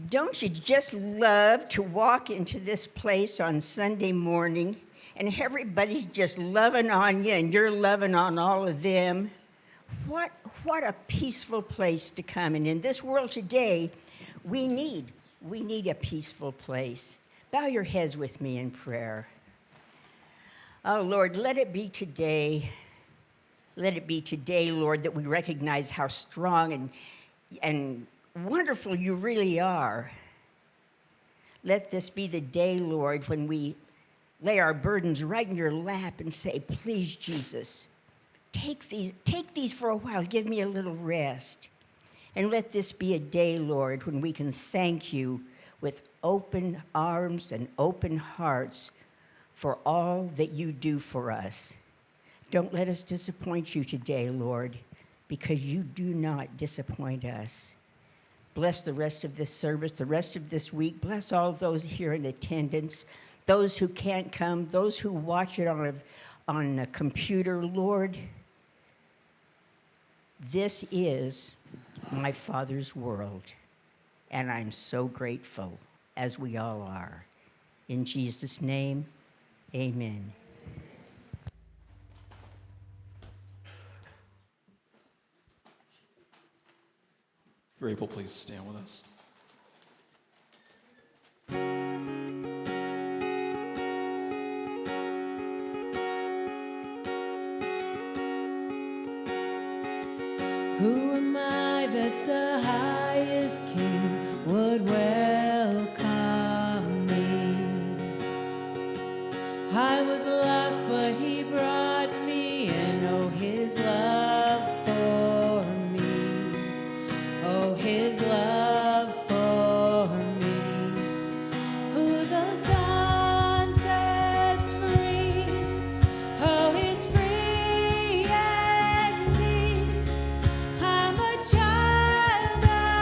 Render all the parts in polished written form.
Don't you just love to walk into this place on Sunday morning and everybody's just loving on you and you're loving on all of them? What, what a peaceful place to come. And in this world today, we need a peaceful place. Bow your heads with me in prayer. Oh, Lord, let it be today, Lord, that we recognize how strong and wonderful you really are. Let this be the day, Lord, when we lay our burdens right in your lap and say, please, Jesus, take these for a while. Give me a little rest. And let this be a day, Lord, when we can thank you with open arms and open hearts for all that you do for us. Don't let us disappoint you today, Lord, because you do not disappoint us. Bless the rest of this service, the rest of this week. Bless all those here in attendance, those who can't come, those who watch it on a computer. Lord, this is my Father's world, and I'm so grateful, as we all are. In Jesus' name, amen. If you're able, please stand with us. Who am I that the highest King would welcome me? I was lost, but he brought me in. Oh, his love for me. Oh, his love for me. Who the Son sets free, oh, he's free indeed. I'm a child of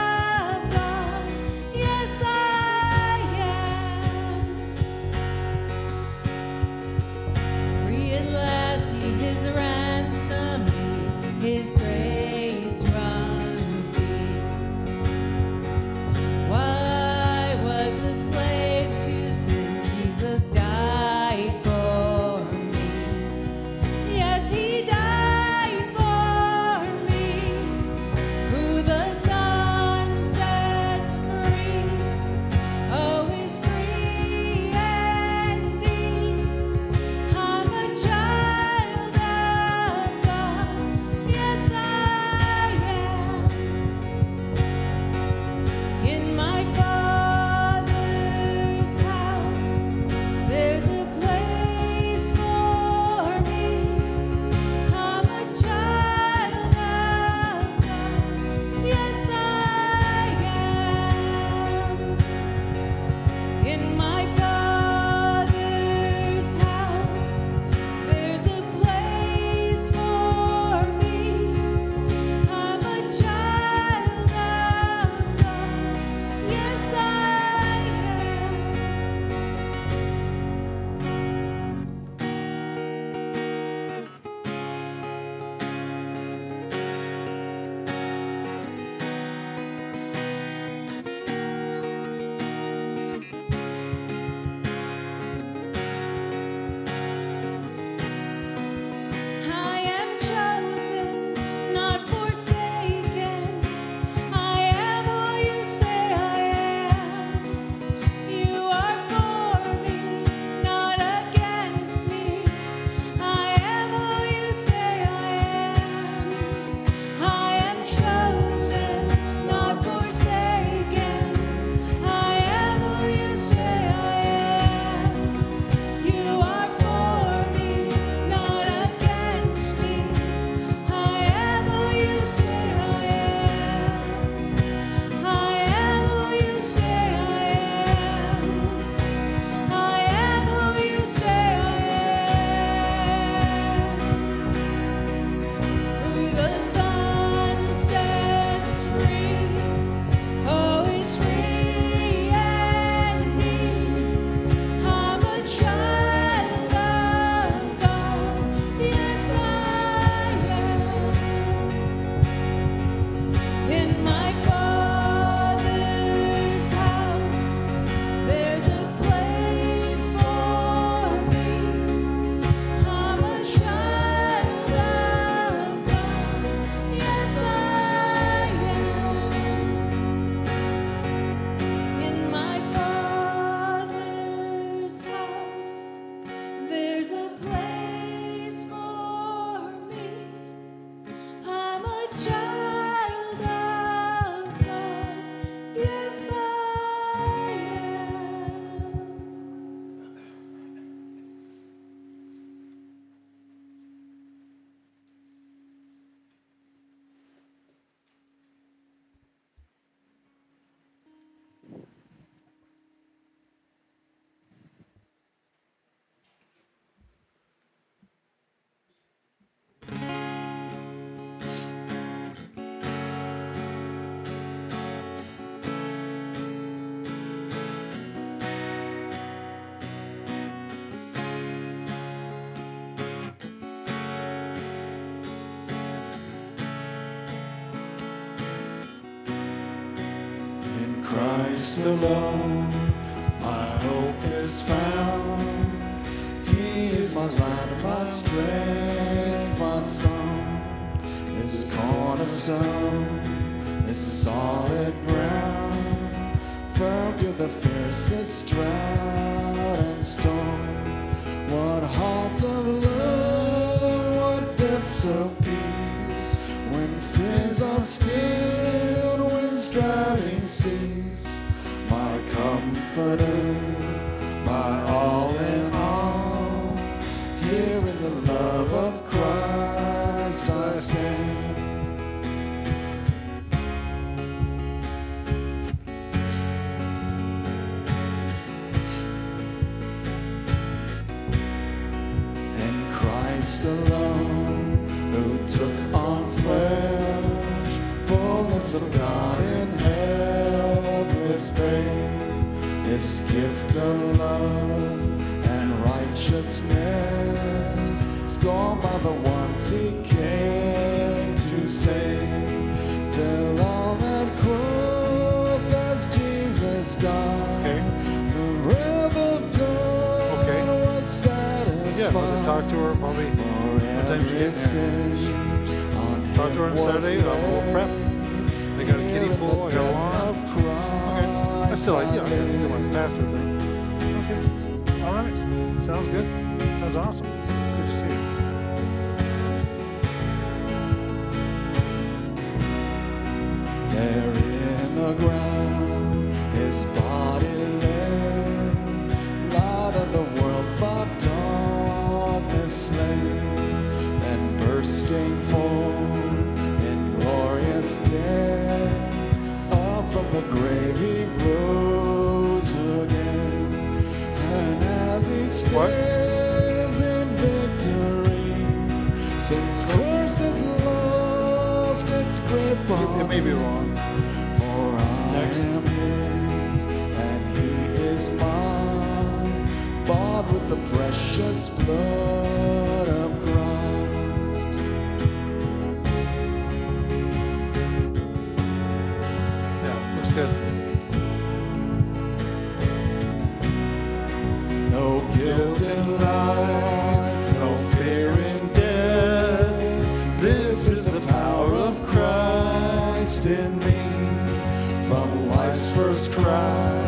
Christ alone, my hope is found. He is my light, my strength, my song. This cornerstone, this solid ground, firm through the fiercest drought and storm. What hearts of love, what depths of peace, when fears are stilled, when striving cease. My comforter, my all in all, here in the love of Christ I stand. And Christ alone, who took on flesh, fullness of God in helpless babe, this gift of love and righteousness, scorned by the ones he came to save. Till on that cross as Jesus died, the wrath of God was satisfied. Yeah, but to talk to her probably. What time she getting here? Talk to her on Saturday. We'll prep. They got a kiddie pool. I got a lawn. Okay. I still like, yeah, I do my pastor thing. Okay. All right. Sounds good. Sounds awesome. Good to see you. There in the ground, his body lay, light of the world by darkness slain, and bursting forth in glorious day, up from the grave he rose again, and as he stands in victory, since curse has lost its grip on It may be wrong. for I Next. am his, and he is mine, bought with the precious blood of Christ. Yeah, looks good. No guilt in life, no fear in death. This is the power of Christ in me. From life's first cry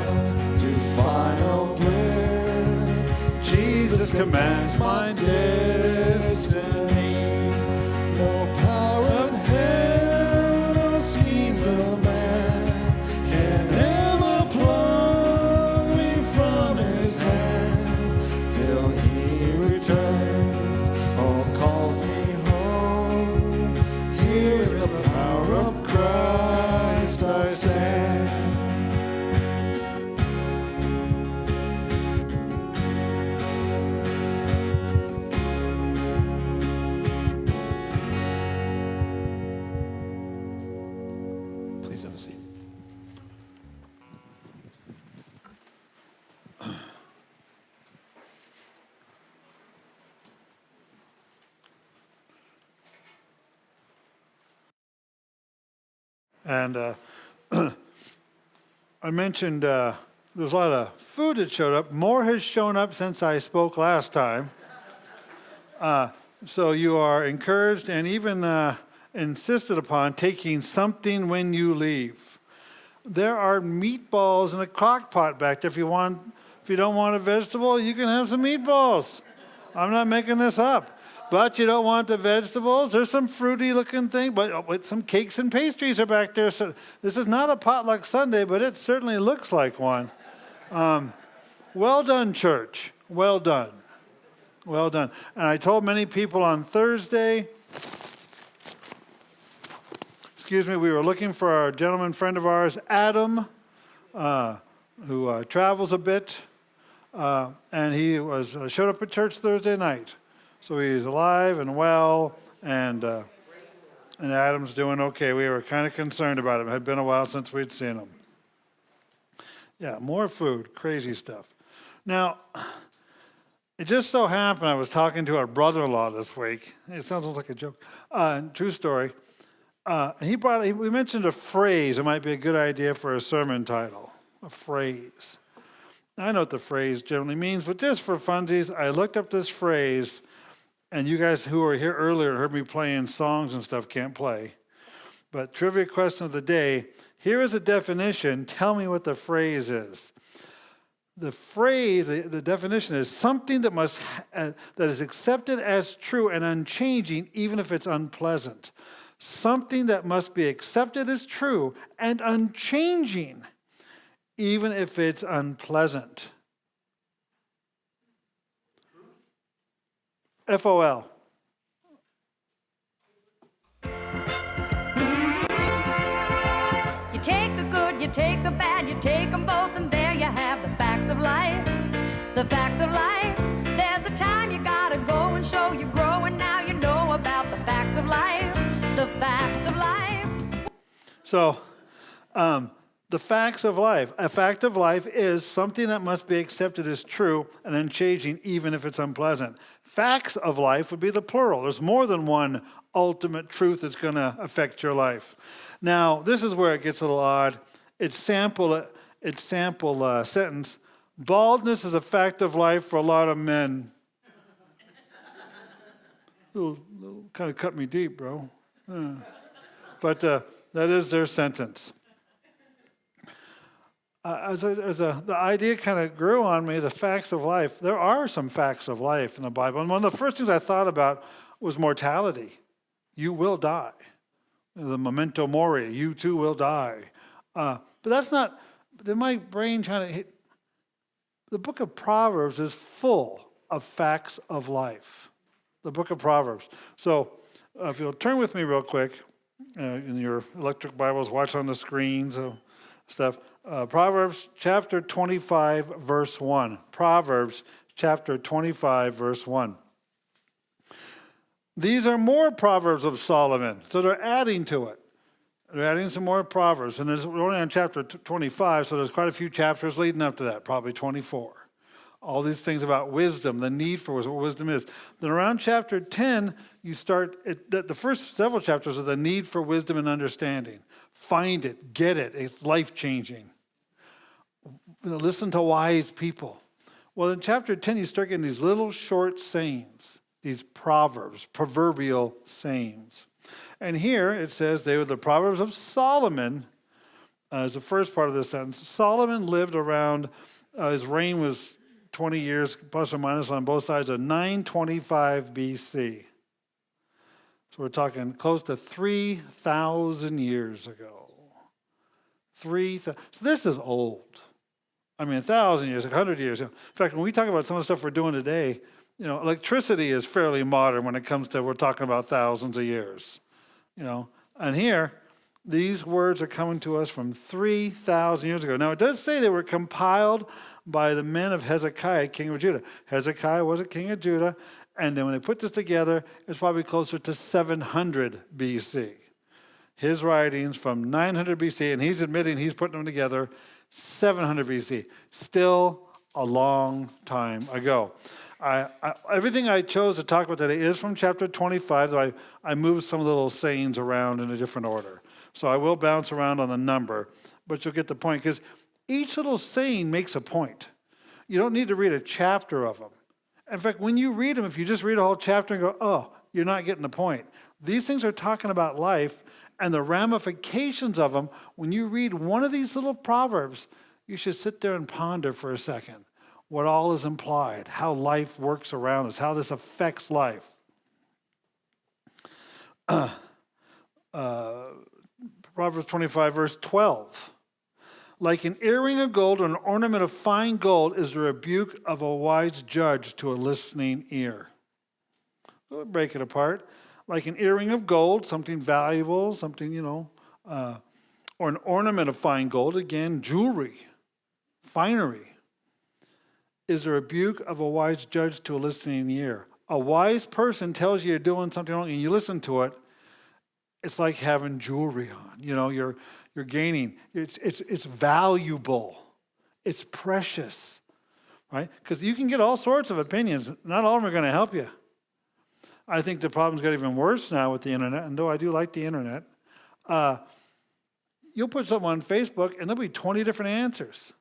to final breath, Jesus commands my destiny. No power in hell, no schemes of man can ever pluck me from his hand till he returns or calls me home. Here in the power of Christ I stand. Please have a seat. And I mentioned there's a lot of food that showed up. More has shown up since I spoke last time. So you are encouraged and even insisted upon taking something when you leave. There are meatballs in a crock pot back there. If you don't want a vegetable, you can have some meatballs. I'm not making this up. But you don't want the vegetables. There's some fruity looking thing, but with some cakes and pastries are back there. So this is not a potluck Sunday, but it certainly looks like one. Well done, church. Well done. Well done. And I told many people on Thursday, we were looking for our gentleman friend of ours, Adam, who travels a bit, and he showed up at church Thursday night. So he's alive and well, and Adam's doing okay. We were kind of concerned about him. It had been a while since we'd seen him. Yeah, more food, crazy stuff. Now, it just so happened I was talking to our brother-in-law this week. It sounds like a joke. True story. We mentioned a phrase that might be a good idea for a sermon title. a phrase. I know what the phrase generally means, but just for funsies, I looked up this phrase, and you guys who were here earlier heard me playing songs and stuff can't play. But trivia question of the day, here is a definition. Tell me what the phrase is. The phrase, the definition is something that that is accepted as true and unchanging, even if it's unpleasant. Something that must be accepted as true and unchanging, even if it's unpleasant. FOL. You take the good, you take the bad, you take them both, and there you have the facts of life. The facts of life. There's a time you gotta go and show you grow, and now you know about the facts of life. The facts of life. So, the facts of life. A fact of life is something that must be accepted as true and unchanging, even if it's unpleasant. Facts of life would be the plural. There's more than one ultimate truth that's going to affect your life. Now, this is where it gets a little odd. It's sample sentence. Baldness is a fact of life for a lot of men. Little kind of cut me deep, bro. But that is their sentence. The idea kind of grew on me, the facts of life. There are some facts of life in the Bible. And one of the first things I thought about was mortality. You will die. The memento mori, you too will die. But that's not, then my brain trying to hit. The book of Proverbs is full of facts of life. The book of Proverbs. So if you'll turn with me real quick, in your electric Bibles, watch on the screens, stuff. Proverbs chapter 25, verse 1. Proverbs chapter 25, verse 1. These are more Proverbs of Solomon. So they're adding to it. They're adding some more Proverbs. And we're only on chapter 25, so there's quite a few chapters leading up to that, probably 24. All these things about wisdom, the need for wisdom, what wisdom is. Then around chapter 10, you start, the first several chapters are the need for wisdom and understanding. Find it, get it, it's life-changing. Listen to wise people. Well, in chapter 10, you start getting these little short sayings, these proverbs, proverbial sayings. And here it says they were the Proverbs of Solomon, as the first part of this sentence. Solomon lived around, his reign was 20 years, plus or minus on both sides, of 925 BC. So we're talking close to 3,000 years ago. So this is old. I mean, 1,000 years, 100 years. In fact, when we talk about some of the stuff we're doing today, electricity is fairly modern when it comes to, we're talking about thousands of years. And here, these words are coming to us from 3,000 years ago. Now, it does say they were compiled by the men of Hezekiah, king of Judah. Hezekiah was a king of Judah, and then when they put this together, it's probably closer to 700 BC. His writings from 900 BC, and he's admitting he's putting them together, 700 BC. Still a long time ago. Everything I chose to talk about today is from chapter 25, though I moved some little sayings around in a different order. So I will bounce around on the number, but you'll get the point, because each little saying makes a point. You don't need to read a chapter of them. In fact, when you read them, if you just read a whole chapter and go, oh, you're not getting the point. These things are talking about life and the ramifications of them. When you read one of these little proverbs, you should sit there and ponder for a second what all is implied, how life works around us, how this affects life. Proverbs 25, verse 12. Like an earring of gold or an ornament of fine gold is the rebuke of a wise judge to a listening ear. So we'll break it apart. Like an earring of gold, something valuable, something, or an ornament of fine gold, again, jewelry, finery, is a rebuke of a wise judge to a listening ear. A wise person tells you you're doing something wrong and you listen to it, it's like having jewelry on. You're gaining. It's valuable. It's precious, right? Because you can get all sorts of opinions. Not all of them are going to help you. I think the problem's got even worse now with the internet, and though I do like the internet, you'll put something on Facebook and there'll be 20 different answers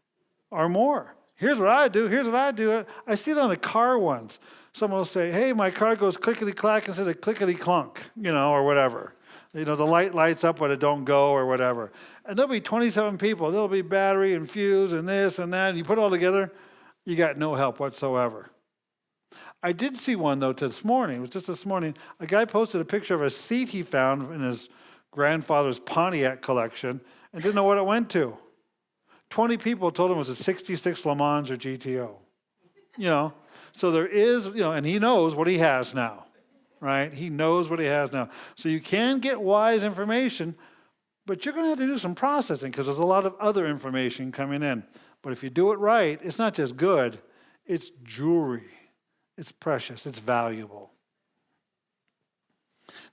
or more. Here's what I do. Here's what I do. I see it on the car ones. Someone will say, hey, my car goes clickety-clack instead of clickety-clunk, or whatever. The light lights up but it don't go or whatever. And there'll be 27 people. There'll be battery and fuse and this and that. And you put it all together, you got no help whatsoever. I did see one, though, this morning. It was just this morning. A guy posted a picture of a seat he found in his grandfather's Pontiac collection and didn't know what it went to. 20 people told him it was a 66 Le Mans or GTO. So there is, and he knows what he has now, right? He knows what he has now. So you can get wise information, but you're going to have to do some processing because there's a lot of other information coming in. But if you do it right, it's not just good, it's jewelry. It's precious, it's valuable.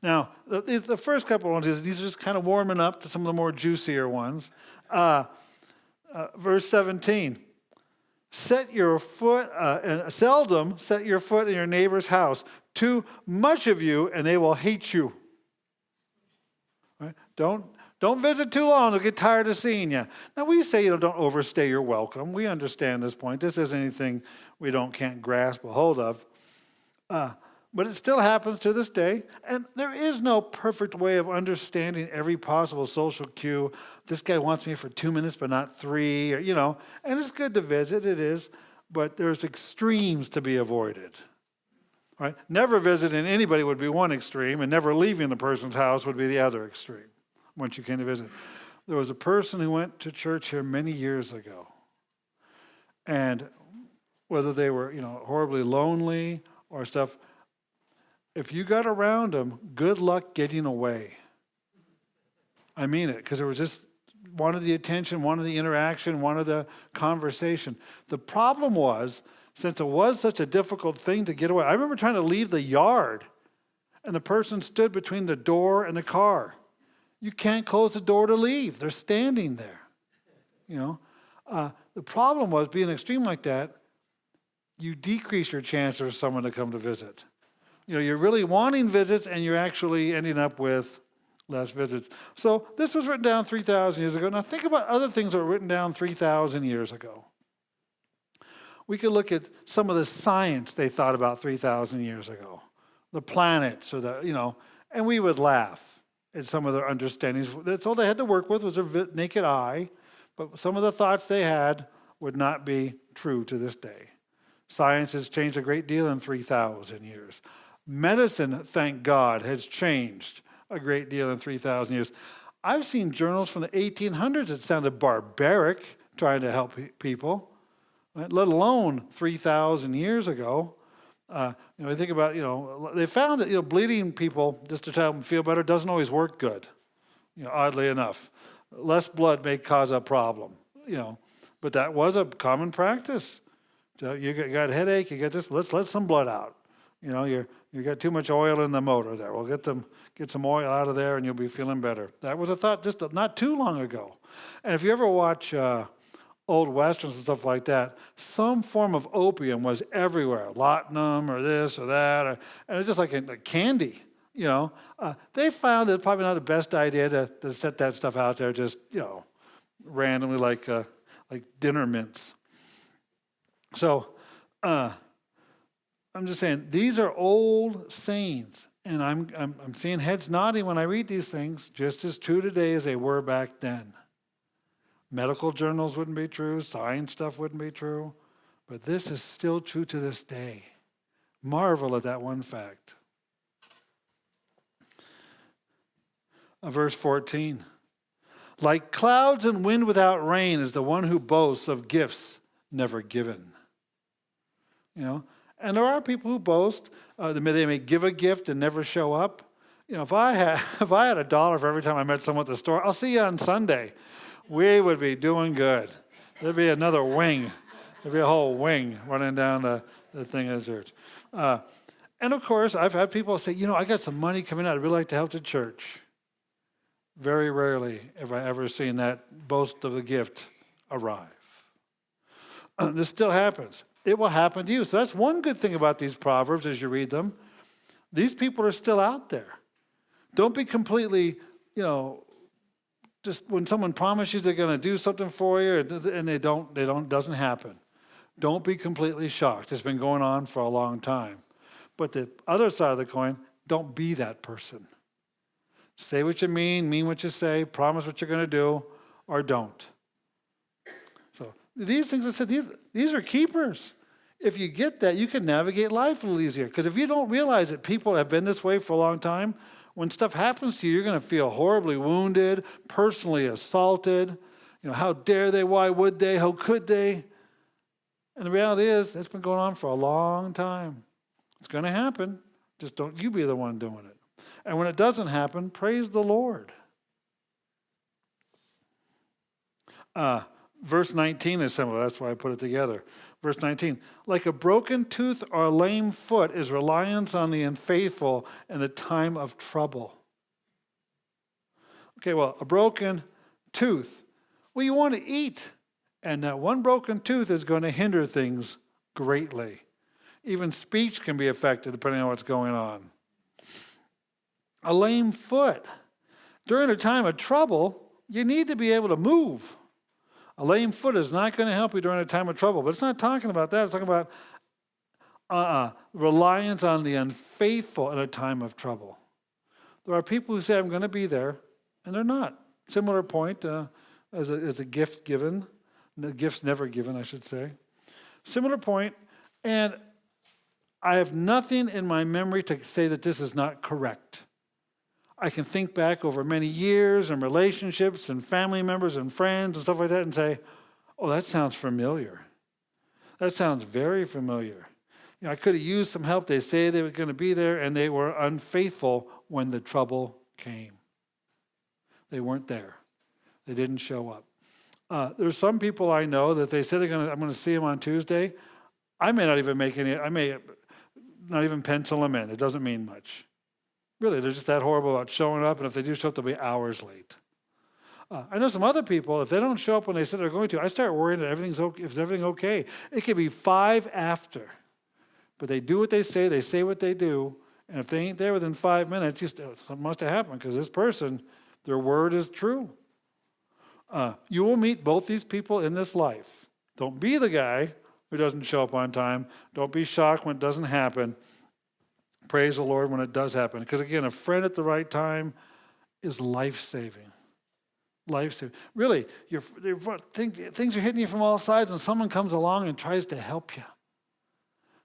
Now, the first couple of ones, these are just kind of warming up to some of the more juicier ones. Verse 17. Seldom set your foot in your neighbor's house. Too much of you, and they will hate you. Right? Don't visit too long. They'll get tired of seeing you. Now, we say, don't overstay your welcome. We understand this point. This isn't anything we can't grasp a hold of. But it still happens to this day. And there is no perfect way of understanding every possible social cue. This guy wants me for 2 minutes, but not 3, and it's good to visit, it is, but there's extremes to be avoided. Right? Never visiting anybody would be one extreme, and never leaving the person's house would be the other extreme once you came to visit. There was a person who went to church here many years ago. And whether they were, horribly lonely or stuff, if you got around them, good luck getting away. I mean it, because it was just wanted the attention, wanted the interaction, wanted the conversation. The problem was, since it was such a difficult thing to get away, I remember trying to leave the yard, and the person stood between the door and the car. You can't close the door to leave. They're standing there. The problem was, being extreme like that, you decrease your chance for someone to come to visit. You're really wanting visits, and you're actually ending up with less visits. So this was written down 3,000 years ago. Now think about other things that were written down 3,000 years ago. We could look at some of the science they thought about 3,000 years ago. The planets, and we would laugh at some of their understandings. That's all they had to work with was their naked eye, but some of the thoughts they had would not be true to this day. Science has changed a great deal in 3,000 years. Medicine, thank God, has changed a great deal in 3,000 years. I've seen journals from the 1800s that sounded barbaric trying to help people, right? Let alone 3,000 years ago. I think about, they found that, bleeding people just to help them feel better doesn't always work good, oddly enough. Less blood may cause a problem, but that was a common practice. So you got a headache, you got this, let's let some blood out. You got too much oil in the motor there. We'll get some oil out of there and you'll be feeling better. That was a thought just not too long ago. And if you ever watch old westerns and stuff like that, some form of opium was everywhere. Laudanum or this or that. And it's just like a candy, They found that it's probably not the best idea to set that stuff out there just, randomly like dinner mints. So, I'm just saying, these are old sayings, and I'm seeing heads nodding when I read these things, just as true today as they were back then. Medical journals wouldn't be true, science stuff wouldn't be true, but this is still true to this day. Marvel at that one fact. Verse 14. Like clouds and wind without rain is the one who boasts of gifts never given. And there are people who boast. They may give a gift and never show up. If I had $1 for every time I met someone at the store, I'll see you on Sunday. We would be doing good. There'd be another wing. There'd be a whole wing running down the thing of the church. And of course, I've had people say, I got some money coming out. I'd really like to help the church. Very rarely have I ever seen that boast of the gift arrive. This still happens. It will happen to you. So that's one good thing about these Proverbs as you read them. These people are still out there. Don't be completely, Just when someone promises they're going to do something for you and they don't, doesn't happen. Don't be completely shocked. It's been going on for a long time. But the other side of the coin, don't be that person. Say what you mean what you say, promise what you're going to do, or don't. So these things I said, these are keepers. If you get that, you can navigate life a little easier. Because if you don't realize that people have been this way for a long time, when stuff happens to you, you're going to feel horribly wounded, personally assaulted. How dare they? Why would they? How could they? And the reality is, it's been going on for a long time. It's going to happen. Just don't you be the one doing it. And when it doesn't happen, praise the Lord. Verse 19 is similar. That's why I put it together. Verse 19, like a broken tooth or a lame foot is reliance on the unfaithful in the time of trouble. Okay, well, a broken tooth. Well, you want to eat. And that one broken tooth is going to hinder things greatly. Even speech can be affected depending on what's going on. A lame foot. During a time of trouble, you need to be able to move. A lame foot is not going to help you during a time of trouble. But it's not talking about that. It's talking about reliance on the unfaithful in a time of trouble. There are people who say, I'm going to be there, and they're not. Similar point as a gift given. The gift's never given, I should say. Similar point, and I have nothing in my memory to say that this is not correct. I can think back over many years and relationships and family members and friends and stuff like that and say, oh, that sounds familiar. That sounds very familiar. I could have used some help. They say they were going to be there, and they were unfaithful when the trouble came. They weren't there. They didn't show up. There's some people I know that they say I'm going to see them on Tuesday. I may not even make any. I may not even pencil them in. It doesn't mean much. Really, they're just that horrible about showing up, and if they do show up, they'll be hours late. I know some other people, if they don't show up when they said they're going to, I start worrying that everything's okay. Is everything okay? It could be 5 after, but they do what they say what they do, and if they ain't there within 5 minutes, something must have happened because this person, their word is true. You will meet both these people in this life. Don't be the guy who doesn't show up on time. Don't be shocked when it doesn't happen. Praise the Lord when it does happen. Because again, a friend at the right time is life-saving. Life-saving. Really, things are hitting you from all sides and someone comes along and tries to help you.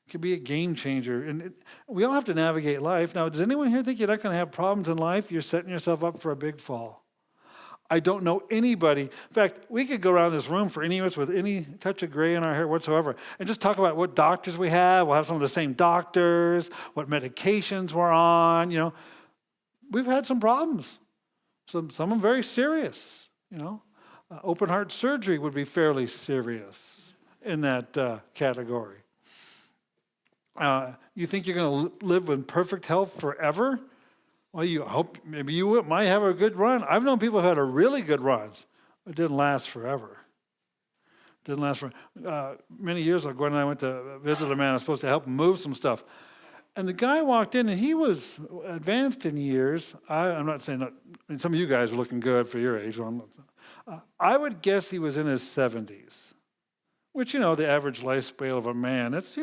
It can be a game changer. And we all have to navigate life. Now, does anyone here think you're not going to have problems in life? You're setting yourself up for a big fall. I don't know anybody. In fact, we could go around this room for any of us with any touch of gray in our hair whatsoever and just talk about what doctors we have. We'll have some of the same doctors, what medications we're on. We've had some problems. Some of them very serious. Open heart surgery would be fairly serious in that category. You think you're going to live in perfect health forever? Well, you hope maybe you might have a good run. I've known people who had a really good runs. It didn't last forever. Many years ago, Gwen and I went to visit a man I was supposed to help him move some stuff. And the guy walked in, and he was advanced in years. I'm not saying that. Some of you guys are looking good for your age. I would guess he was in his 70s, which, the average lifespan of a man, it's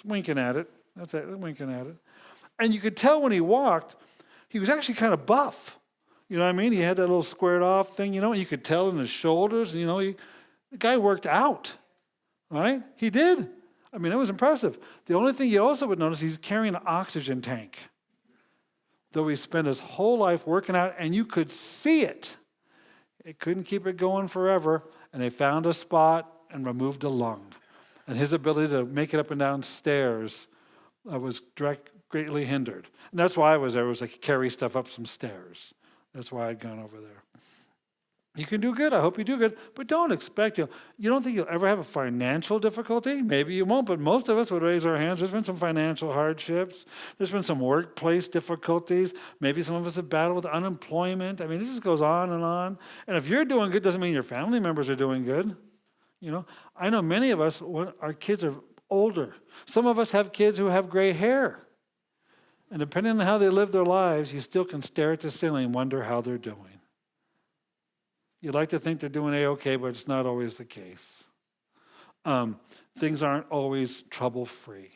winking at it. That's it, winking at it. And you could tell when he walked, he was actually kind of buff. You know what I mean? He had that little squared off thing, you could tell in his shoulders. The guy worked out, right? He did. I mean, it was impressive. The only thing you also would notice, he's carrying an oxygen tank. Though he spent his whole life working out, and you could see it. It couldn't keep it going forever, and they found a spot and removed a lung. And his ability to make it up and down stairs was greatly hindered. And that's why I was there, was like carry stuff up some stairs. That's why I'd gone over there. You can do good. I hope you do good. But don't expect you don't think you'll ever have a financial difficulty? Maybe you won't, but most of us would raise our hands. There's been some financial hardships. There's been some workplace difficulties. Maybe some of us have battled with unemployment. I mean, this just goes on. And if you're doing good, doesn't mean your family members are doing good. I know many of us, our kids are older. Some of us have kids who have gray hair. And depending on how they live their lives, you still can stare at the ceiling and wonder how they're doing. You'd like to think they're doing A-okay, but it's not always the case. Things aren't always trouble-free.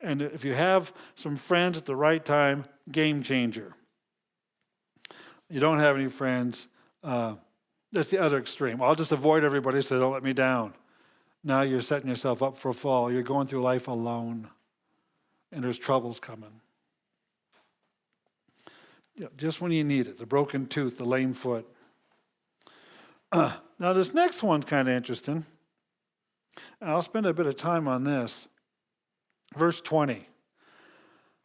And if you have some friends at the right time, game changer. You don't have any friends, that's the other extreme. I'll just avoid everybody so they don't let me down. Now you're setting yourself up for a fall. You're going through life alone, and there's troubles coming. Just when you need it, the broken tooth, the lame foot. Now this next one's kind of interesting, and I'll spend a bit of time on this. Verse 20.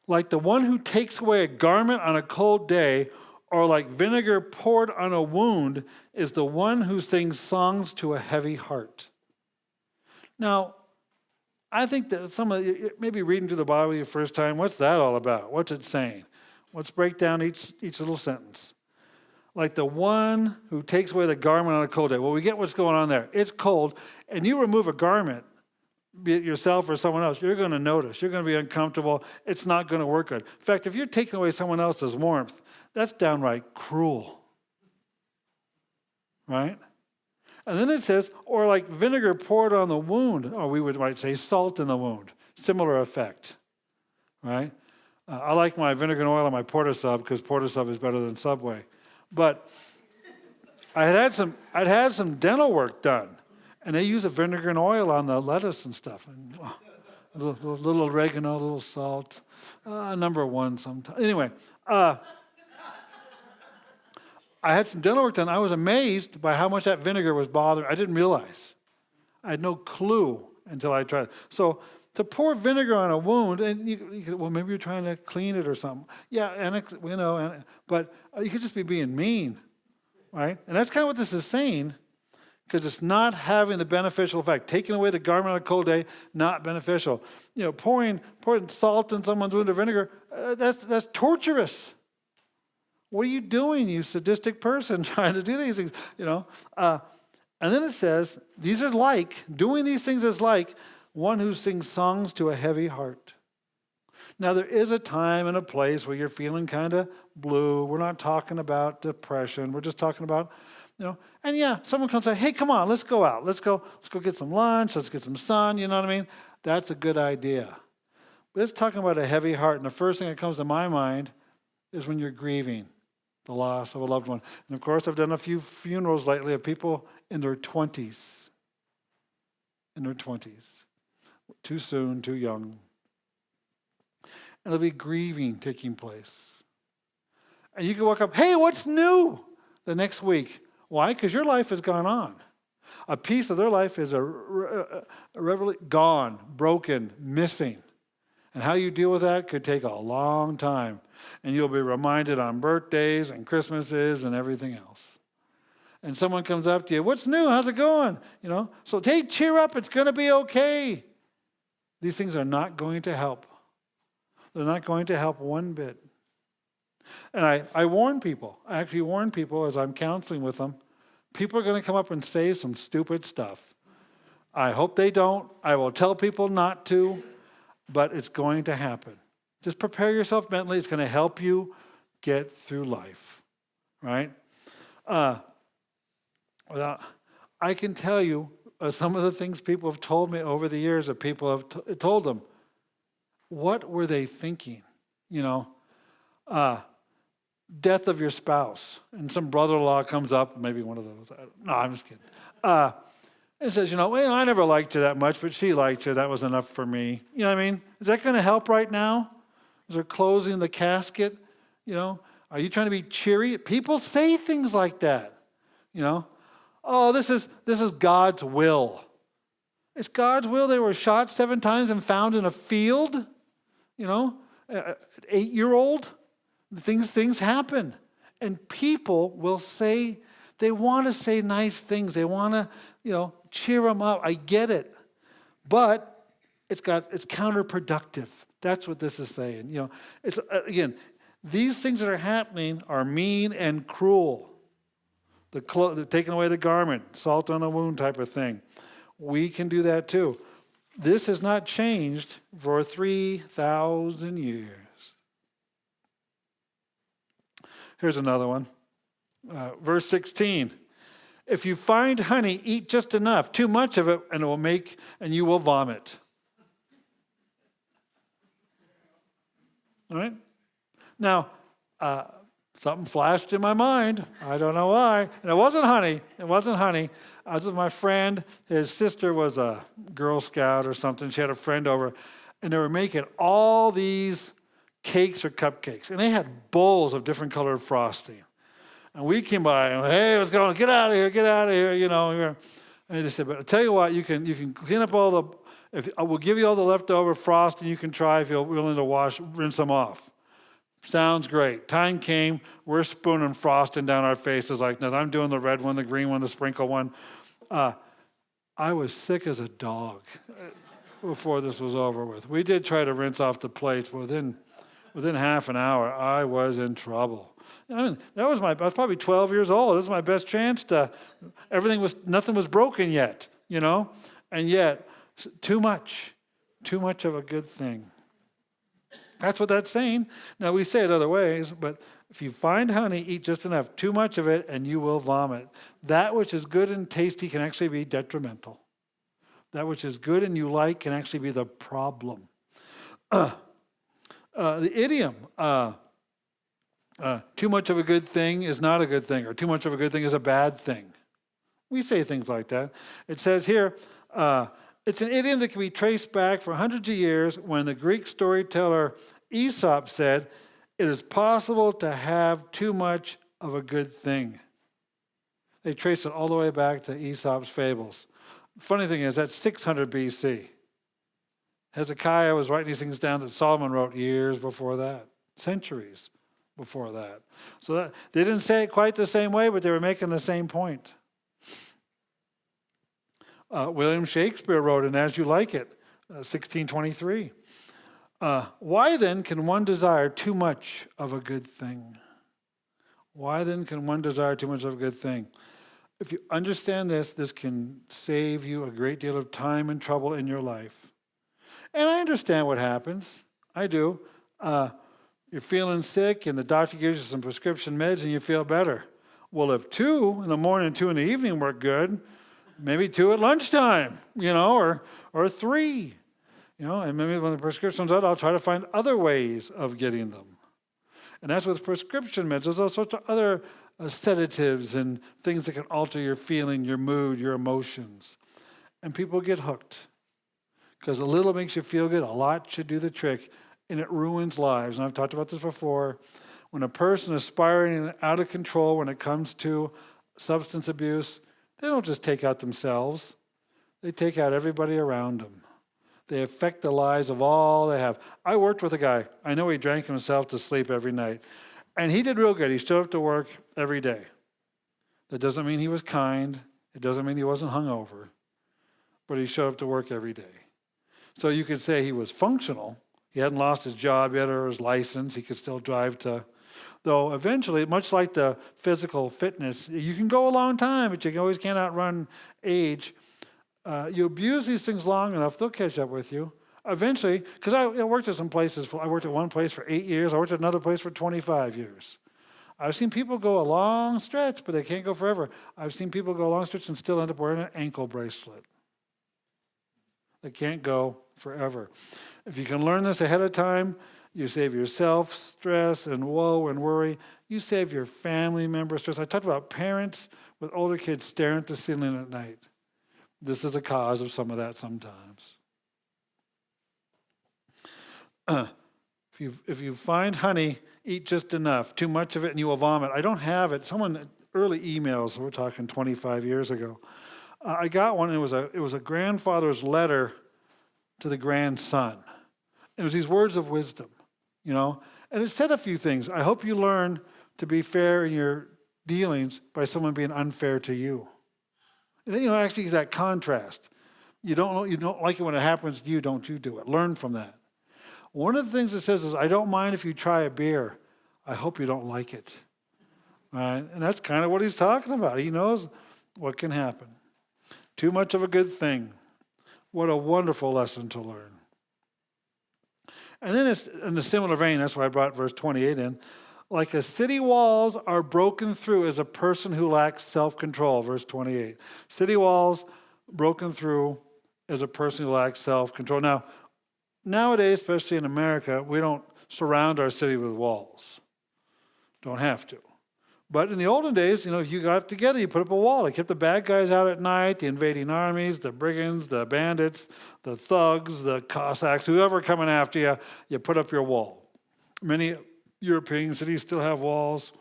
Like the one who takes away a garment on a cold day, or like vinegar poured on a wound, is the one who sings songs to a heavy heart. Now, I think that some of you, maybe reading through the Bible your first time, what's that all about? What's it saying? Let's break down each little sentence. Like the one who takes away the garment on a cold day. Well, we get what's going on there. It's cold, and you remove a garment, be it yourself or someone else, you're going to notice. You're going to be uncomfortable. It's not going to work good. In fact, if you're taking away someone else's warmth, that's downright cruel. Right? And then it says, or like vinegar poured on the wound, or we might say salt in the wound. Similar effect. Right? I like my vinegar and oil on my Porter Sub because Porter Sub is better than Subway. But I'd had some dental work done, and they use a vinegar and oil on the lettuce and stuff. And, a little oregano, a little salt, number one sometimes. Anyway, I had some dental work done. I was amazed by how much that vinegar was bothering. I didn't realize. I had no clue until I tried it. So to pour vinegar on a wound, and you could, well, maybe you're trying to clean it or something. Yeah, but you could just be being mean, right? And that's kind of what this is saying, because it's not having the beneficial effect. Taking away the garment on a cold day, not beneficial. Pouring salt in someone's wound or vinegar, that's torturous. What are you doing, you sadistic person, trying to do these things? And then it says, doing these things is like one who sings songs to a heavy heart. Now, there is a time and a place where you're feeling kind of blue. We're not talking about depression. We're just talking about, and yeah, someone comes and say, hey, come on, let's go out. Let's go get some lunch. Let's get some sun. You know what I mean? That's a good idea. But it's talking about a heavy heart. And the first thing that comes to my mind is when you're grieving the loss of a loved one. And of course, I've done a few funerals lately of people in their 20s. Too soon, too young. And there'll be grieving taking place. And you can walk up, hey, what's new? The next week. Why? Because your life has gone on. A piece of their life is gone, broken, missing. And how you deal with that could take a long time. And you'll be reminded on birthdays and Christmases and everything else. And someone comes up to you, what's new? How's it going? So hey, cheer up, it's going to be okay. These things are not going to help. They're not going to help one bit. And I warn people. I actually warn people as I'm counseling with them. People are going to come up and say some stupid stuff. I hope they don't. I will tell people not to, but it's going to happen. Just prepare yourself mentally. It's going to help you get through life, right? I can tell you some of the things people have told me over the years that people have told them. What were they thinking? Death of your spouse. And some brother-in-law comes up, maybe one of those. No, I'm just kidding. And says, I never liked you that much, but she liked you. That was enough for me. You know what I mean? Is that going to help right now? As they're closing the casket? Are you trying to be cheery? People say things like that. Oh, this is God's will. It's God's will. They were shot 7 times and found in a field. An 8-year-old. Things happen. And people will say, they want to say nice things. They want to, cheer them up. I get it. But it's counterproductive. That's what this is saying. It's again, these things that are happening are mean and cruel. The taking away the garment, salt on the wound type of thing. We can do that too. This has not changed for 3,000 years. Here's another one. Verse 16. If you find honey, eat just enough. Too much of it, and you will vomit. All right? Now, something flashed in my mind. I don't know why. And it wasn't honey. It wasn't honey. I was with my friend. His sister was a Girl Scout or something. She had a friend over, and they were making all these cakes or cupcakes. And they had bowls of different colored frosting. And we came by and, hey, what's going on? Get out of here, you know. And they said, but I'll tell you what, you can clean up all the, I will give you all the leftover frosting you can try if you're willing to rinse them off. Sounds great. Time came, we're spooning frosting down our faces like that. I'm doing the red one, the green one, the sprinkle one. I was sick as a dog before this was over with. We did try to rinse off the plates. Within half an hour, I was in trouble. I mean, I was probably 12 years old. This was my best chance nothing was broken yet, you know? And yet, too much of a good thing. That's what that's saying. Now, we say it other ways, but if you find honey, eat just enough. Too much of it, and you will vomit. That which is good and tasty can actually be detrimental. That which is good and you like can actually be the problem. The idiom, too much of a good thing is not a good thing, or too much of a good thing is a bad thing. We say things like that. It says here, it's an idiom that can be traced back for hundreds of years when the Greek storyteller Aesop said, it is possible to have too much of a good thing. They trace it all the way back to Aesop's fables. Funny thing is, that's 600 BC. Hezekiah was writing these things down that Solomon wrote years before that, centuries before that. So they didn't say it quite the same way, but they were making the same point. William Shakespeare wrote in As You Like It, 1623. Why then can one desire too much of a good thing? Why then can one desire too much of a good thing? If you understand this can save you a great deal of time and trouble in your life. And I understand what happens. I do. You're feeling sick and the doctor gives you some prescription meds and you feel better. Well, if 2 in the morning and 2 in the evening work good, maybe 2 at lunchtime, or 3. And maybe when the prescription's out, I'll try to find other ways of getting them. And that's with prescription meds. There's all sorts of other sedatives and things that can alter your feeling, your mood, your emotions. And people get hooked. Because a little makes you feel good, a lot should do the trick, and it ruins lives. And I've talked about this before. When a person is spiraling out of control when it comes to substance abuse, they don't just take out themselves. They take out everybody around them. They affect the lives of all they have. I worked with a guy. I know he drank himself to sleep every night. And he did real good. He showed up to work every day. That doesn't mean he was kind. It doesn't mean he wasn't hungover. But he showed up to work every day. So you could say he was functional. He hadn't lost his job yet or his license. He could still drive to... Though eventually, much like the physical fitness, you can go a long time, but you always can't outrun age. You abuse these things long enough, they'll catch up with you. Eventually, because I worked at some places. I worked at one place for 8 years. I worked at another place for 25 years. I've seen people go a long stretch, but they can't go forever. I've seen people go a long stretch and still end up wearing an ankle bracelet. They can't go forever. If you can learn this ahead of time, you save yourself stress and woe and worry. You save your family members stress. I talked about parents with older kids staring at the ceiling at night. This is a cause of some of that sometimes. If you find honey, eat just enough. Too much of it and you will vomit. I don't have it. Someone, early emails, we're talking 25 years ago. I got one, and it was a grandfather's letter to the grandson. It was these words of wisdom, and it said a few things. I hope you learn to be fair in your dealings by someone being unfair to you. And actually, that contrast. You don't like it when it happens to you, don't you do it. Learn from that. One of the things it says is, I don't mind if you try a beer. I hope you don't like it. All right? And that's kind of what he's talking about. He knows what can happen. Too much of a good thing. What a wonderful lesson to learn. And then it's in the similar vein, that's why I brought verse 28 in. like a city walls are broken through as a person who lacks self-control, verse 28. City walls broken through as a person who lacks self-control. Now, nowadays, especially in America, we don't surround our city with walls. Don't have to. But in the olden days, if you got together, you put up a wall. They kept the bad guys out at night, the invading armies, the brigands, the bandits, the thugs, the Cossacks, whoever coming after you, you put up your wall. Many European cities still have walls.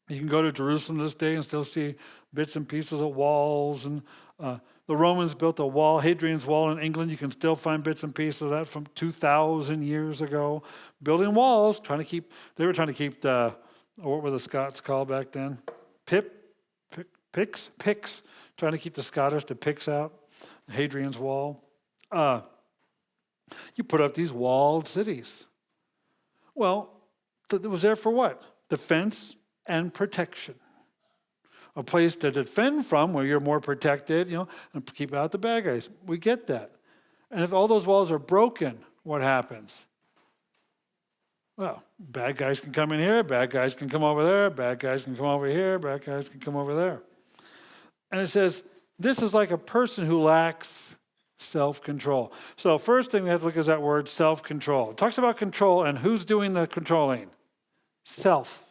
You can go to Jerusalem this day and still see bits and pieces of walls. And the Romans built a wall, Hadrian's Wall in England. You can still find bits and pieces of that from 2,000 years ago. Building walls, they were trying to keep the, what were the Scots called back then? Picts, trying to keep the Scottish, the Picts out. Hadrian's Wall. You put up these walled cities. Well, it was there for what? Defense and protection. A place to defend from where you're more protected, and keep out the bad guys. We get that. And if all those walls are broken, what happens? Well, bad guys can come in here, bad guys can come over there, bad guys can come over here, bad guys can come over there. And it says, this is like a person who lacks self-control. So first thing we have to look is that word self-control. It talks about control, and who's doing the controlling? Self.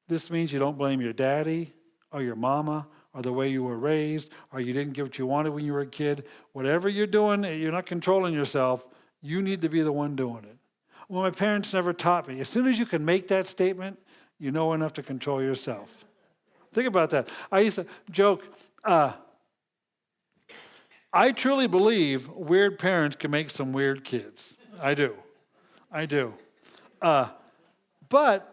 This means you don't blame your daddy or your mama or the way you were raised or you didn't get what you wanted when you were a kid. Whatever you're doing, you're not controlling yourself. You need to be the one doing it. Well, my parents never taught me. As soon as you can make that statement, you know enough to control yourself. Think about that. I used to joke, I truly believe weird parents can make some weird kids. I do. But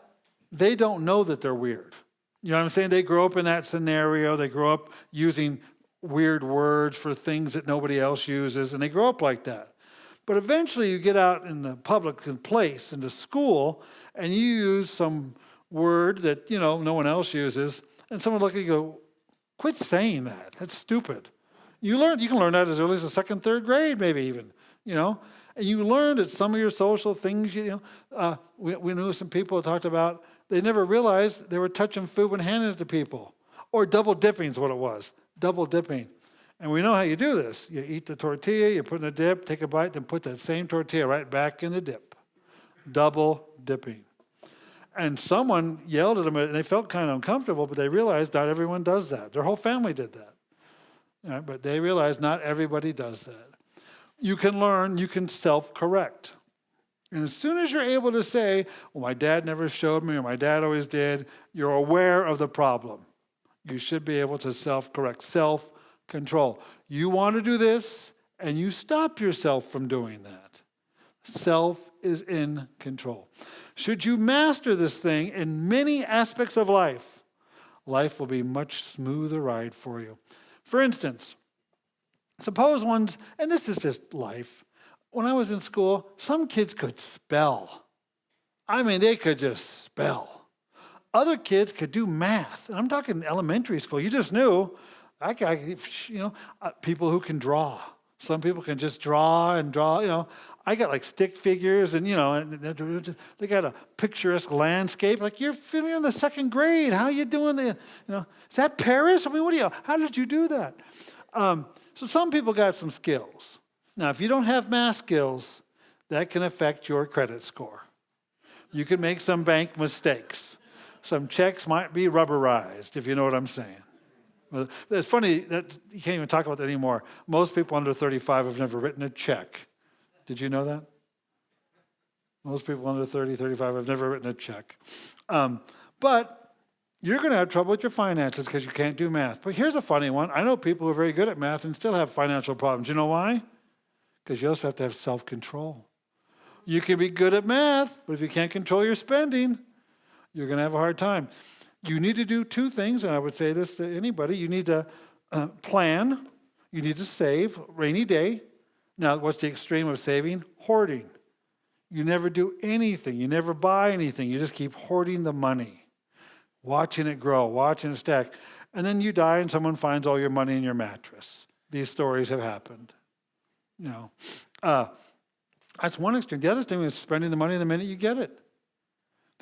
they don't know that they're weird. You know what I'm saying? They grow up in that scenario. They grow up using weird words for things that nobody else uses, and they grow up like that. But eventually you get out in the public place, into school, and you use some word that, no one else uses, and someone look at you and go, quit saying that. That's stupid. You can learn that as early as the second, third grade, maybe even, and you learn that some of your social things, we knew some people who talked about, they never realized they were touching food when handing it to people. Or double dipping is what it was, double dipping. And we know how you do this. You eat the tortilla, you put in the dip, take a bite, then put that same tortilla right back in the dip. Double dipping. And someone yelled at them, and they felt kind of uncomfortable, but they realized not everyone does that. Their whole family did that. Right, but they realize not everybody does that. You can learn, you can self-correct. And as soon as you're able to say, well, my dad never showed me, or my dad always did, you're aware of the problem. You should be able to self-correct, self-control. You want to do this, and you stop yourself from doing that. Self is in control. Should you master this thing in many aspects of life, life will be much smoother ride for you. For instance, suppose one's, and this is just life, when I was in school, some kids could spell. I mean, they could just spell. Other kids could do math, and I'm talking elementary school. You just knew, people who can draw. Some people can just draw and draw, I got like stick figures and, they got a picturesque landscape. Like, you're in the second grade. How are you doing? Is that Paris? I mean, how did you do that? So some people got some skills. Now, if you don't have math skills, that can affect your credit score. You can make some bank mistakes. Some checks might be rubberized, if you know what I'm saying. Well, it's funny that you can't even talk about that anymore. Most people under 35 have never written a check. Did you know that? Most people under 30, 35 have never written a check. But you're going to have trouble with your finances because you can't do math. But here's a funny one. I know people who are very good at math and still have financial problems. You know why? Because you also have to have self-control. You can be good at math, but if you can't control your spending, you're going to have a hard time. You need to do two things, and I would say this to anybody. You need to plan. You need to save. Rainy day. Now, what's the extreme of saving? Hoarding. You never do anything. You never buy anything. You just keep hoarding the money, watching it grow, watching it stack. And then you die and someone finds all your money in your mattress. These stories have happened. That's one extreme. The other thing is spending the money the minute you get it.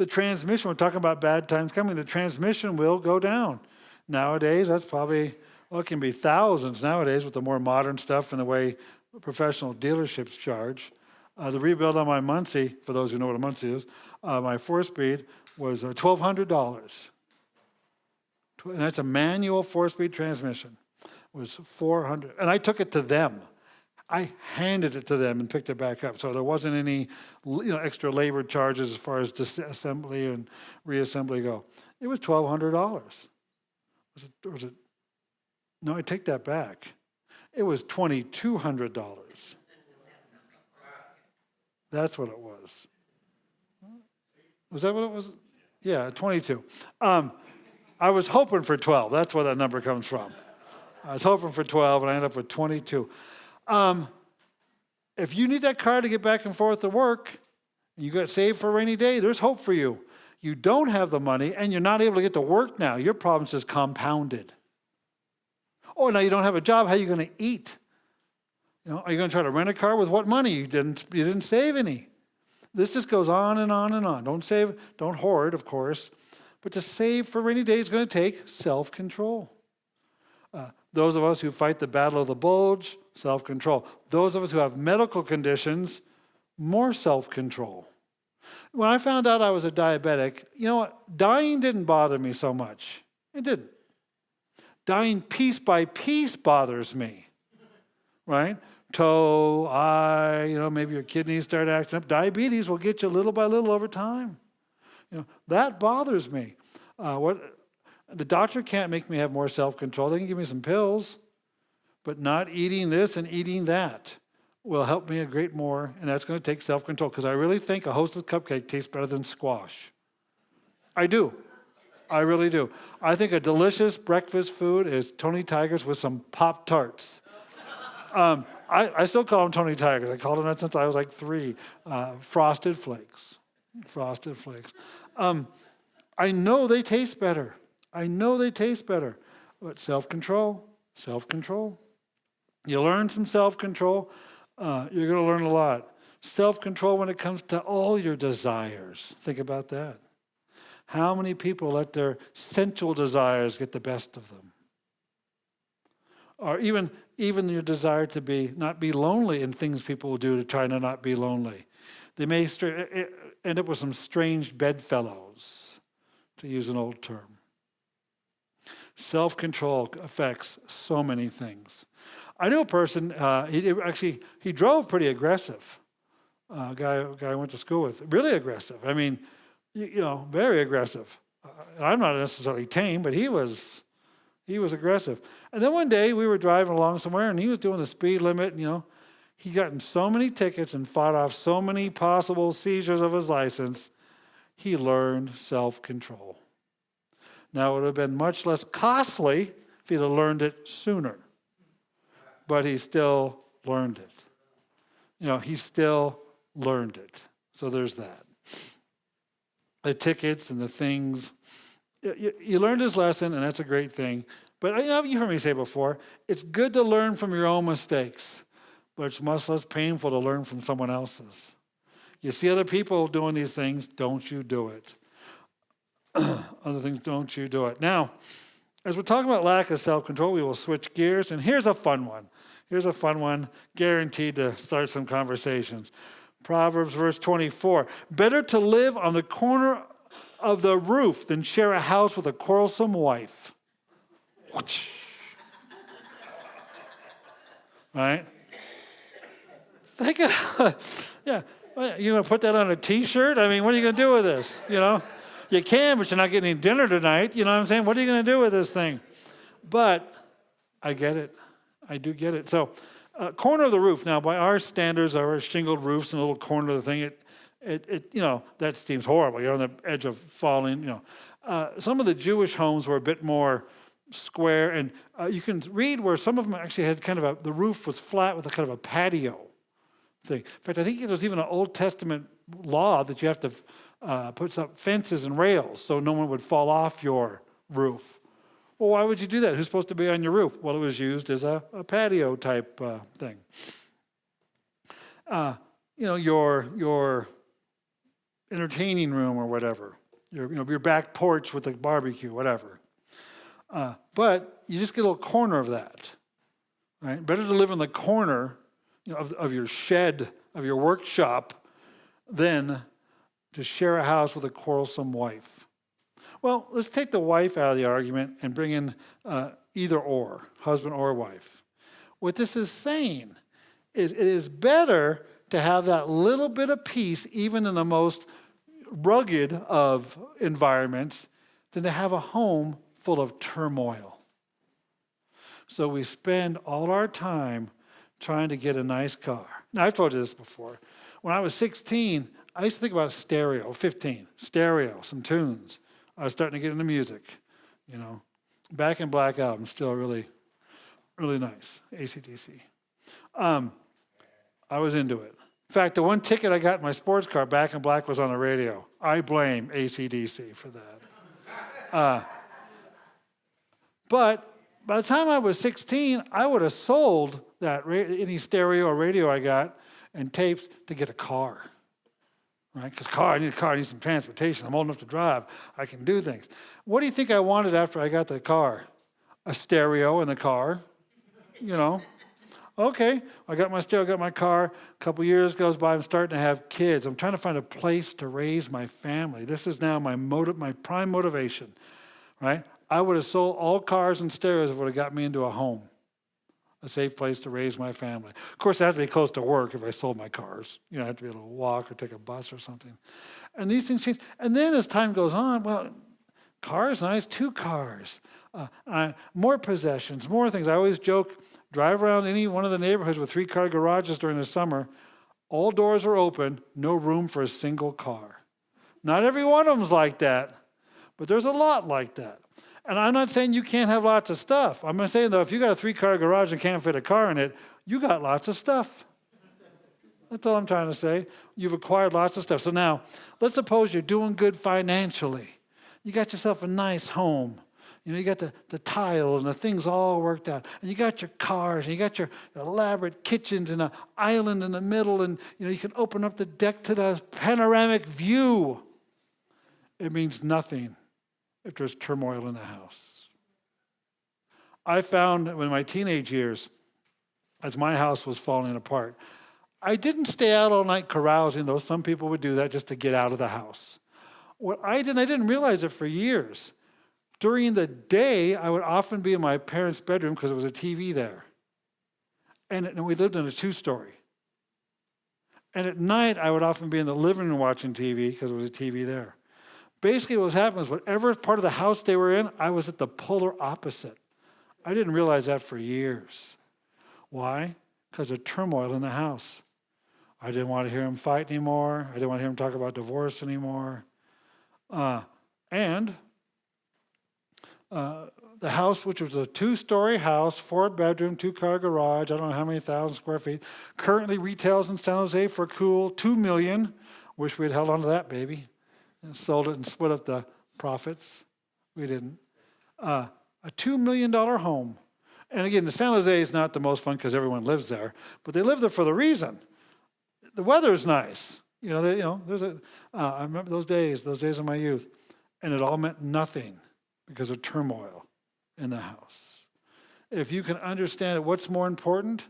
The transmission, we're talking about bad times coming, the transmission will go down. Nowadays, that's probably, well, it can be thousands nowadays with the more modern stuff and the way professional dealerships charge. The rebuild on my Muncie, for those who know what a Muncie is, my 4-speed was $1,200. And that's a manual 4-speed transmission. It was $400. And I took it to them. I handed it to them and picked it back up. So there wasn't any extra labor charges as far as disassembly and reassembly go. It was $1,200. Was it? No, I take that back. It was $2,200. That's what it was. Was that what it was? Yeah, 22. I was hoping for 12. That's where that number comes from. I was hoping for 12, and I ended up with 22. If you need that car to get back and forth to work, and you got saved for a rainy day, there's hope for you. You don't have the money, and you're not able to get to work now. Your problem's just compounded. Oh, now you don't have a job. How are you going to eat? Are you going to try to rent a car with what money? You didn't save any. This just goes on and on and on. Don't save, don't hoard, of course, but to save for rainy days is going to take self-control. Those of us who fight the battle of the bulge, self-control. Those of us who have medical conditions, more self-control. When I found out I was a diabetic, you know what? Dying didn't bother me so much. It didn't. Dying piece by piece bothers me, right? Toe, eye, maybe your kidneys start acting up. Diabetes will get you little by little over time. That bothers me. The doctor can't make me have more self-control. They can give me some pills, but not eating this and eating that will help me a great more, and that's going to take self-control because I really think a Hostess cupcake tastes better than squash. I do. I really do. I think a delicious breakfast food is Tony Tigers with some Pop-Tarts. I still call them Tony Tigers. I called them that since I was like 3. Frosted Flakes. Frosted Flakes. I know they taste better. But self-control. You learn some self-control, you're going to learn a lot. Self-control when it comes to all your desires. Think about that. How many people let their sensual desires get the best of them? Or even your desire to not be lonely in things people will do to try to not be lonely. They may end up with some strange bedfellows, to use an old term. Self-control affects so many things. I knew a person, he drove pretty aggressive. A guy I went to school with, really aggressive. I mean, very aggressive. I'm not necessarily tame, but he was aggressive. And then one day we were driving along somewhere and he was doing the speed limit, and he got in so many tickets and fought off so many possible seizures of his license, he learned self-control. Now, it would have been much less costly if he'd have learned it sooner. But he still learned it. He still learned it. So there's that. The tickets and the things. You learned his lesson, and that's a great thing. But you've heard me say before, it's good to learn from your own mistakes, but it's much less painful to learn from someone else's. You see other people doing these things, don't you do it. Other things, don't you do it. Now, as we're talking about lack of self-control, we will switch gears, and here's a fun one, guaranteed to start some conversations. Proverbs verse 24, better to live on the corner of the roof than share a house with a quarrelsome wife. Right? Think of, yeah, you going to put that on a T-shirt? I mean, what are you going to do with this, You can, but you're not getting any dinner tonight. You know what I'm saying? What are you going to do with this thing? But I get it. I do get it. So, corner of the roof. Now, by our standards, our shingled roofs and a little corner of the thing, that seems horrible. You're on the edge of falling. Some of the Jewish homes were a bit more square, and you can read where some of them actually had kind of the roof was flat with a kind of a patio thing. In fact, I think there's even an Old Testament law that you have to puts up fences and rails so no one would fall off your roof. Well, why would you do that? Who's supposed to be on your roof? Well, it was used as a patio type thing. entertaining room or whatever. Your back porch with the barbecue, whatever. But you just get a little corner of that, right? Better to live in the corner of your shed, of your workshop, than to share a house with a quarrelsome wife. Well, let's take the wife out of the argument and bring in either or, husband or wife. What this is saying is it is better to have that little bit of peace, even in the most rugged of environments, than to have a home full of turmoil. So we spend all our time trying to get a nice car. Now, I've told you this before. When I was 16, I used to think about stereo, 15, stereo, some tunes. I was starting to get into music, Back in Black album, still really, really nice, AC/DC. I was into it. In fact, the one ticket I got in my sports car, Back in Black, was on the radio. I blame AC/DC for that. But by the time I was 16, I would have sold that any stereo or radio I got and tapes to get a car. Right? Because I need a car, I need some transportation. I'm old enough to drive. I can do things. What do you think I wanted after I got the car? A stereo in the car, Okay, I got my stereo, got my car. A couple years goes by, I'm starting to have kids. I'm trying to find a place to raise my family. This is now my prime motivation, right? I would have sold all cars and stereos if it would have got me into a home, a safe place to raise my family. Of course, it has to be close to work if I sold my cars. I have to be able to walk or take a bus or something. And these things change. And then as time goes on, well, cars, nice, 2 cars. More possessions, more things. I always joke, drive around any one of the neighborhoods with 3-car garages during the summer. All doors are open, no room for a single car. Not every one of them's like that, but there's a lot like that. And I'm not saying you can't have lots of stuff. I'm saying, though, if you got a 3-car garage and can't fit a car in it, you got lots of stuff. That's all I'm trying to say. You've acquired lots of stuff. So now, let's suppose you're doing good financially. You got yourself a nice home. You got the tile and the things all worked out. And you got your cars, and you got your elaborate kitchens and an island in the middle, and you can open up the deck to the panoramic view. It means nothing if there's turmoil in the house. I found in my teenage years, as my house was falling apart, I didn't stay out all night carousing, though some people would do that just to get out of the house. What I didn't realize it for years. During the day, I would often be in my parents' bedroom because there was a TV there. And we lived in a 2-story. And at night, I would often be in the living room watching TV because there was a TV there. Basically, what was happening is whatever part of the house they were in, I was at the polar opposite. I didn't realize that for years. Why? Because of turmoil in the house. I didn't want to hear him fight anymore. I didn't want to hear him talk about divorce anymore. The house, which was a 2-story house, 4-bedroom, 2-car garage, I don't know how many thousand square feet, currently retails in San Jose for a cool $2 million. Wish we'd held on to that baby and sold it and split up the profits. We didn't. A $2 million home. And again, the San Jose is not the most fun because everyone lives there, but they live there for the reason. The weather's nice. I remember those days of my youth, and it all meant nothing because of turmoil in the house. If you can understand what's more important,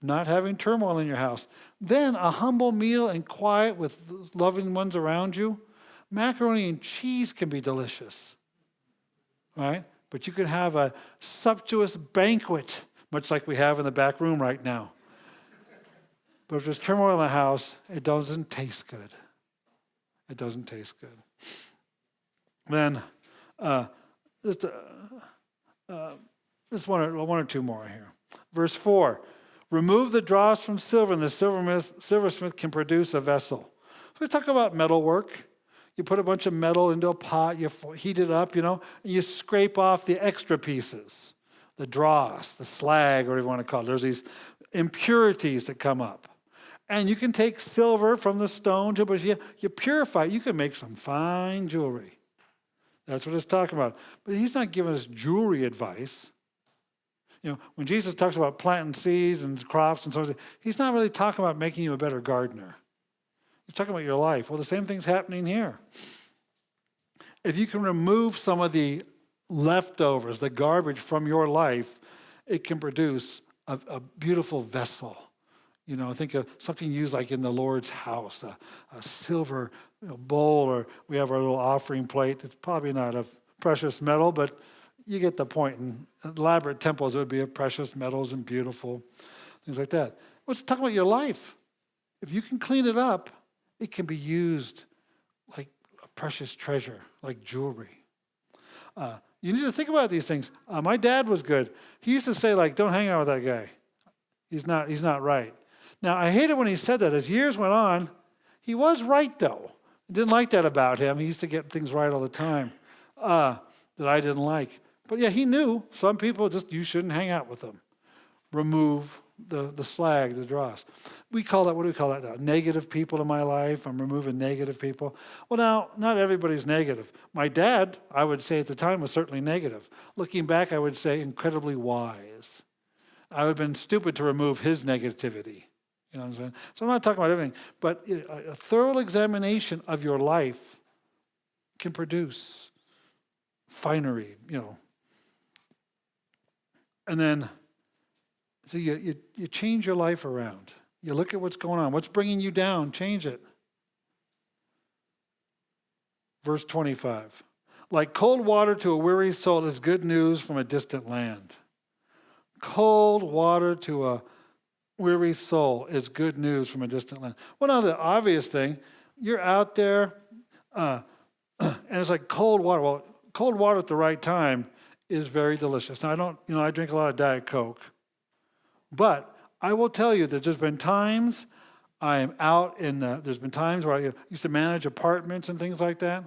not having turmoil in your house, then a humble meal and quiet with loving ones around you. Macaroni and cheese can be delicious, right? But you can have a sumptuous banquet, much like we have in the back room right now. But if there's turmoil in the house, it doesn't taste good. It doesn't taste good. Then, this one or two more here. Verse 4, remove the dross from silver, and the silversmith can produce a vessel. So we talk about metal work. You put a bunch of metal into a pot, you heat it up, and you scrape off the extra pieces, the dross, the slag, whatever you want to call it. There's these impurities that come up. And you can take silver from the stone, but you purify it. You can make some fine jewelry. That's what it's talking about. But he's not giving us jewelry advice. When Jesus talks about planting seeds and crops and so on, he's not really talking about making you a better gardener. He's talking about your life. Well, the same thing's happening here. If you can remove some of the leftovers, the garbage from your life, it can produce a beautiful vessel. You know, think of something used like in the Lord's house, a silver bowl, or we have our little offering plate. It's probably not of precious metal, but you get the point. In elaborate temples, it would be of precious metals and beautiful, things like that. Let's talk about your life. If you can clean it up, it can be used like a precious treasure, like jewelry. You need to think about these things. My dad was good. He used to say, like, don't hang out with that guy. He's not right. Now, I hated when he said that. As years went on, he was right, though. I didn't like that about him. He used to get things right all the time that I didn't like. But yeah, he knew some people you shouldn't hang out with them. Remove the slag, the dross. We call that, what do we call that now? Negative people in my life. I'm removing negative people. Well, now, not everybody's negative. My dad, I would say at the time, was certainly negative. Looking back, I would say incredibly wise. I would have been stupid to remove his negativity. You know what I'm saying? So I'm not talking about everything, but a thorough examination of your life can produce finery, And then, so you change your life around. You look at what's going on. What's bringing you down? Change it. Verse 25. Like cold water to a weary soul is good news from a distant land. Cold water to a weary soul is good news from a distant land. Well, now the obvious thing, you're out there, and it's like cold water. Well, cold water at the right time is very delicious. Now, I drink a lot of Diet Coke. But I will tell you that there's been times I am out there's been times where I used to manage apartments and things like that.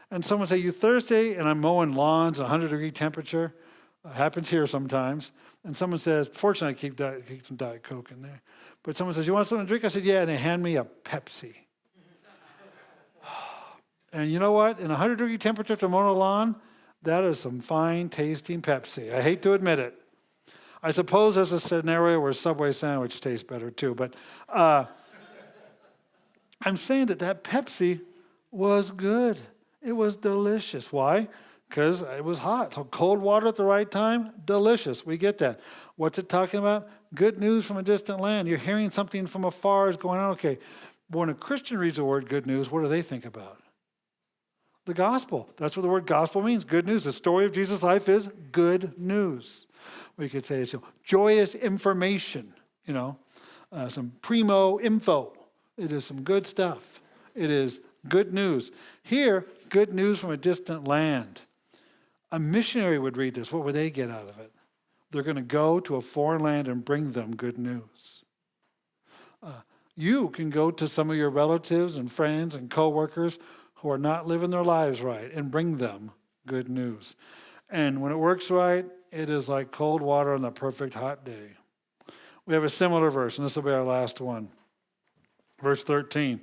And someone say, you thirsty? And I'm mowing lawns at 100-degree temperature. Happens here sometimes. And someone says, fortunately, I keep some Diet Coke in there. But someone says, you want something to drink? I said, yeah. And they hand me a Pepsi. And you know what? In 100-degree temperature to mow a lawn, that is some fine tasting Pepsi. I hate to admit it. I suppose there's a scenario where Subway sandwich tastes better too, but I'm saying that Pepsi was good. It was delicious. Why? Because it was hot. So cold water at the right time, delicious. We get that. What's it talking about? Good news from a distant land. You're hearing something from afar is going on. Okay, but when a Christian reads the word good news, what do they think about? The gospel. That's what the word gospel means, good news. The story of Jesus' life is good news. We could say it's joyous information, some primo info. It is some good stuff. It is good news. Here, good news from a distant land. A missionary would read this. What would they get out of it? They're going to go to a foreign land and bring them good news. You can go to some of your relatives and friends and coworkers who are not living their lives right and bring them good news. And when it works right, it is like cold water on a perfect hot day. We have a similar verse, and this will be our last one. Verse 13.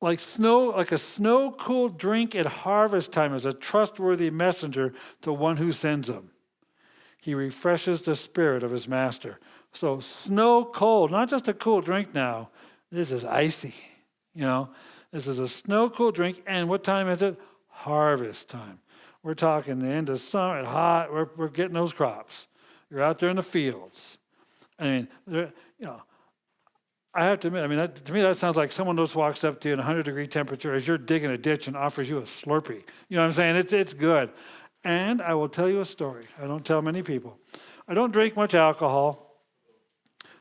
Like a snow-cooled drink at harvest time is a trustworthy messenger to one who sends him. He refreshes the spirit of his master. So snow cold, not just a cool drink now. This is icy, This is a snow-cooled drink, and what time is it? Harvest time. We're talking the end of summer, hot. We're getting those crops. You're out there in the fields. I have to admit, to me that sounds like someone just walks up to you in 100-degree temperature as you're digging a ditch and offers you a Slurpee. You know what I'm saying? It's good. And I will tell you a story. I don't tell many people. I don't drink much alcohol.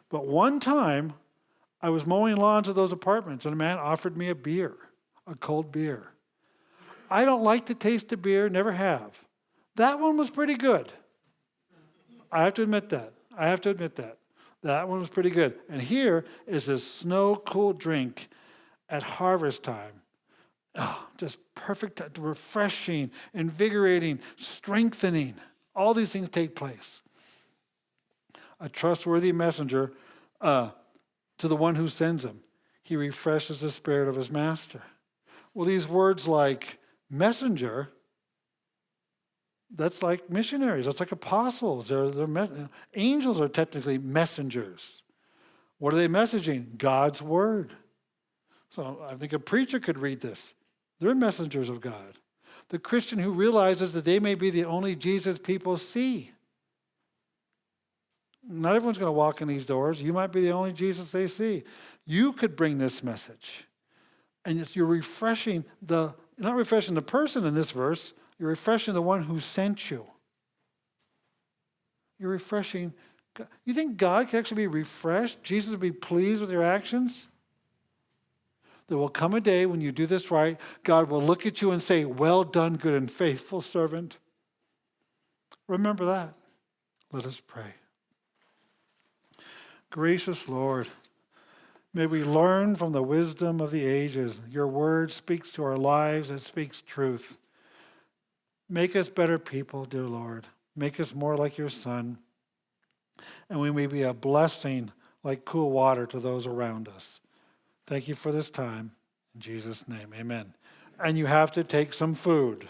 But one time, I was mowing lawns of those apartments, and a man offered me a beer, a cold beer. I don't like the taste of beer, never have. That one was pretty good. I have to admit that. That one was pretty good. And here is this snow-cooled drink at harvest time. Oh, just perfect, refreshing, invigorating, strengthening. All these things take place. A trustworthy messenger to the one who sends him. He refreshes the spirit of his master. Well, these words like messenger, that's like missionaries. That's like apostles. Angels are technically messengers. What are they messaging? God's word. So I think a preacher could read this. They're messengers of God. The Christian who realizes that they may be the only Jesus people see. Not everyone's going to walk in these doors. You might be the only Jesus they see. You could bring this message. And you're refreshing you're not refreshing the person in this verse, you're refreshing the one who sent you. You're refreshing. You think God can actually be refreshed? Jesus would be pleased with your actions? There will come a day when you do this right, God will look at you and say, well done, good and faithful servant. Remember that. Let us pray. Gracious Lord, may we learn from the wisdom of the ages. Your word speaks to our lives. It speaks truth. Make us better people, dear Lord. Make us more like your Son. And we may be a blessing like cool water to those around us. Thank you for this time. In Jesus' name, amen. And you have to take some food.